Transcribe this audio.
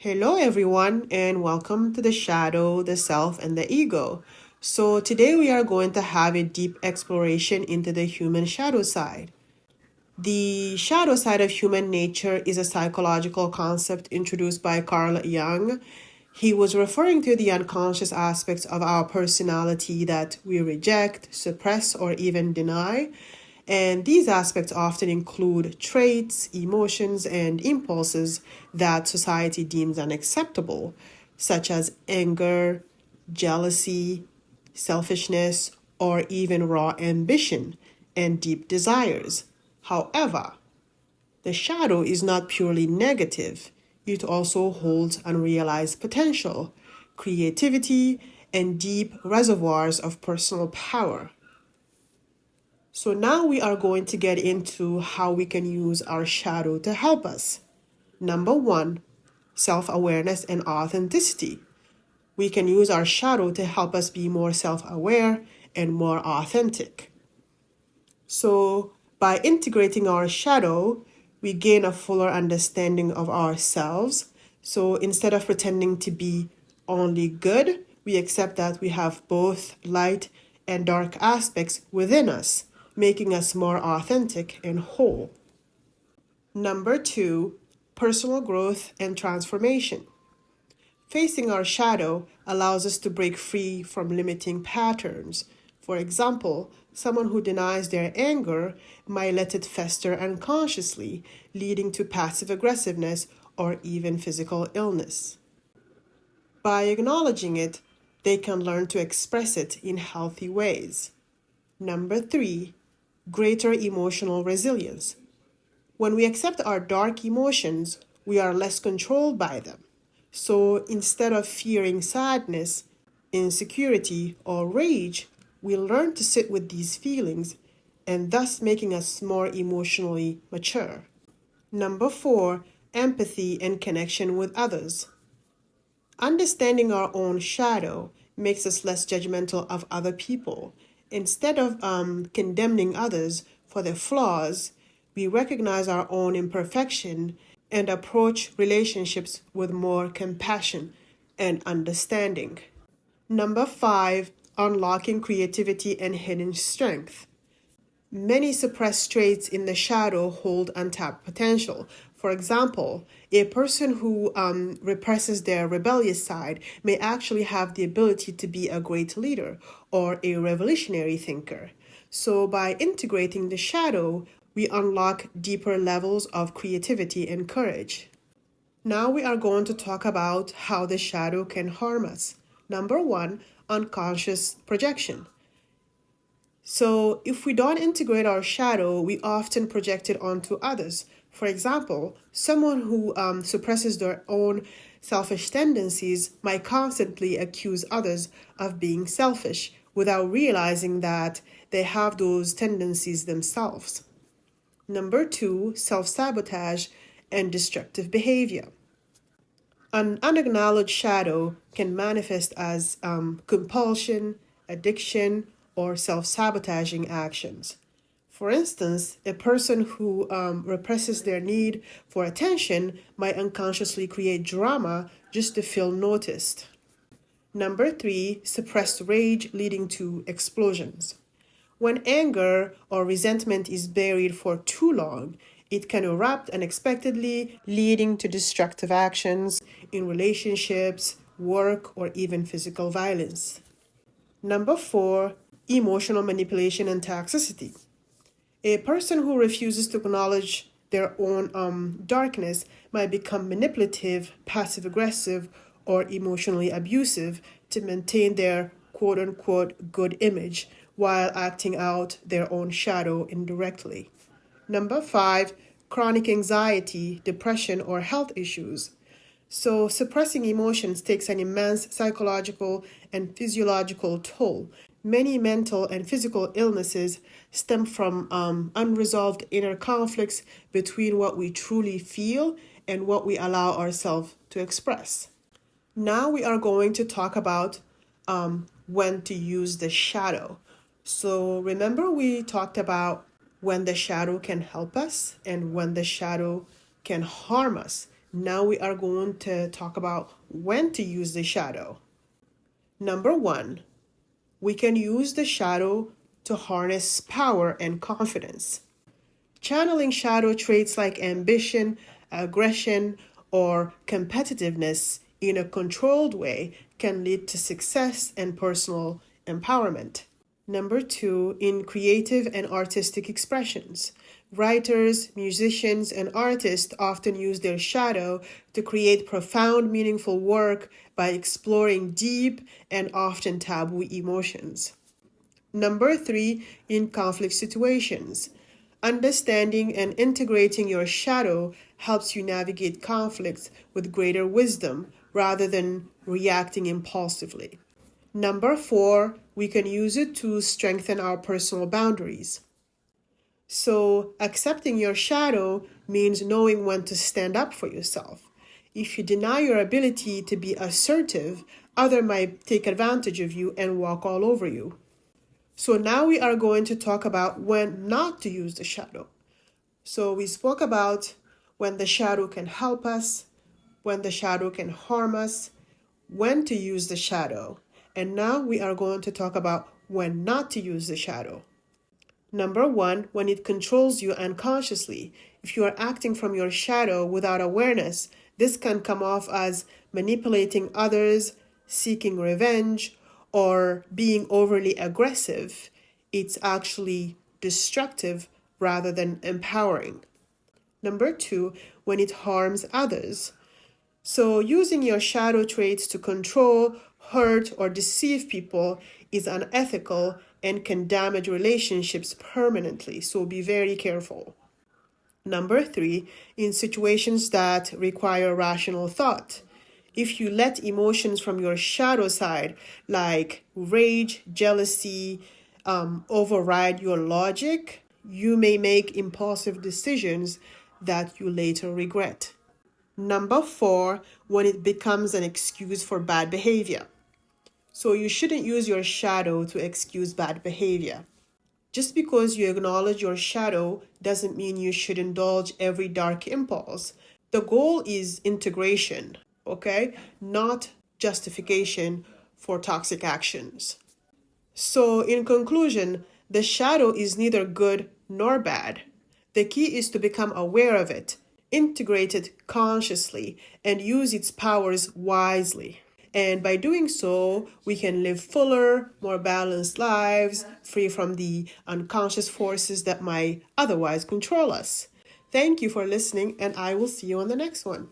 Hello, everyone, and welcome to the shadow, the self, and the ego. So, today we are going to have a deep exploration into the human shadow side. The shadow side of human nature is a psychological concept introduced by Carl Jung. He was referring to the unconscious aspects of our personality that we reject, suppress, or even deny. And these aspects often include traits, emotions, and impulses that society deems unacceptable, such as anger, jealousy, selfishness, or even raw ambition and deep desires. However, the shadow is not purely negative. It also holds unrealized potential, creativity, and deep reservoirs of personal power. So now we are going to get into how we can use our shadow to help us. Number one, self-awareness and authenticity. We can use our shadow to help us be more self-aware and more authentic. So by integrating our shadow, we gain a fuller understanding of ourselves. So instead of pretending to be only good, we accept that we have both light and dark aspects within us, making us more authentic and whole. Number two, personal growth and transformation. Facing our shadow allows us to break free from limiting patterns. For example, someone who denies their anger might let it fester unconsciously, leading to passive aggressiveness or even physical illness. By acknowledging it, they can learn to express it in healthy ways. Number three, greater emotional resilience. When we accept our dark emotions, we are less controlled by them. So instead of fearing sadness, insecurity, or rage, we learn to sit with these feelings and thus making us more emotionally mature. Number four, empathy and connection with others. Understanding our own shadow makes us less judgmental of other people. Instead of condemning others for their flaws, we recognize our own imperfection and approach relationships with more compassion and understanding. Number five, unlocking creativity and hidden strength. Many suppressed traits in the shadow hold untapped potential. For example, a person who represses their rebellious side may actually have the ability to be a great leader or a revolutionary thinker. So, by integrating the shadow, we unlock deeper levels of creativity and courage. Now, we are going to talk about how the shadow can harm us. Number one, unconscious projection. So, if we don't integrate our shadow, we often project it onto others. For example, someone who suppresses their own selfish tendencies might constantly accuse others of being selfish without realizing that they have those tendencies themselves. Number two, self-sabotage and destructive behavior. An unacknowledged shadow can manifest as compulsion, addiction, or self-sabotaging actions. For instance, a person who represses their need for attention might unconsciously create drama just to feel noticed. Number three, suppressed rage leading to explosions. When anger or resentment is buried for too long, it can erupt unexpectedly, leading to destructive actions in relationships, work, or even physical violence. Number four, emotional manipulation and toxicity. A person who refuses to acknowledge their own darkness might become manipulative, passive aggressive, or emotionally abusive to maintain their quote unquote good image while acting out their own shadow indirectly. Number five, chronic anxiety, depression, or health issues. So, suppressing emotions takes an immense psychological and physiological toll. Many mental and physical illnesses stem from unresolved inner conflicts between what we truly feel and what we allow ourselves to express. Now, we are going to talk about when to use the shadow. So, remember, we talked about when the shadow can help us and when the shadow can harm us, Now we are going to talk about when to use the shadow. Number one, we can use the shadow to harness power and confidence. Channeling shadow traits like ambition, aggression, or competitiveness in a controlled way can lead to success and personal empowerment. Number two, in creative and artistic expressions. Writers, musicians, and artists often use their shadow to create profound, meaningful work by exploring deep and often taboo emotions. Number three, in conflict situations. Understanding and integrating your shadow helps you navigate conflicts with greater wisdom rather than reacting impulsively. Number four, we can use it to strengthen our personal boundaries. So, accepting your shadow means knowing when to stand up for yourself. If you deny your ability to be assertive, others might take advantage of you and walk all over you. So now we are going to talk about when not to use the shadow. So we spoke about when the shadow can help us, when the shadow can harm us, when to use the shadow. And now we are going to talk about when not to use the shadow. Number one, when it controls you unconsciously. If you are acting from your shadow without awareness, this can come off as manipulating others, seeking revenge, or being overly aggressive. It's actually destructive rather than empowering. Number two, when it harms others. So, using your shadow traits to control, hurt, or deceive people is unethical and can damage relationships permanently. So, be very careful. Number three, in situations that require rational thought. If you let emotions from your shadow side, like rage, jealousy, override your logic, you may make impulsive decisions that you later regret. Number four, when it becomes an excuse for bad behavior. So you shouldn't use your shadow to excuse bad behavior. Just because you acknowledge your shadow doesn't mean you should indulge every dark impulse. The goal is integration, okay? Not justification for toxic actions. So, in conclusion, the shadow is neither good nor bad. The key is to become aware of it, integrate it consciously, and use its powers wisely. And by doing so, we can live fuller, more balanced lives, free from the unconscious forces that might otherwise control us. Thank you for listening, and I will see you on the next one.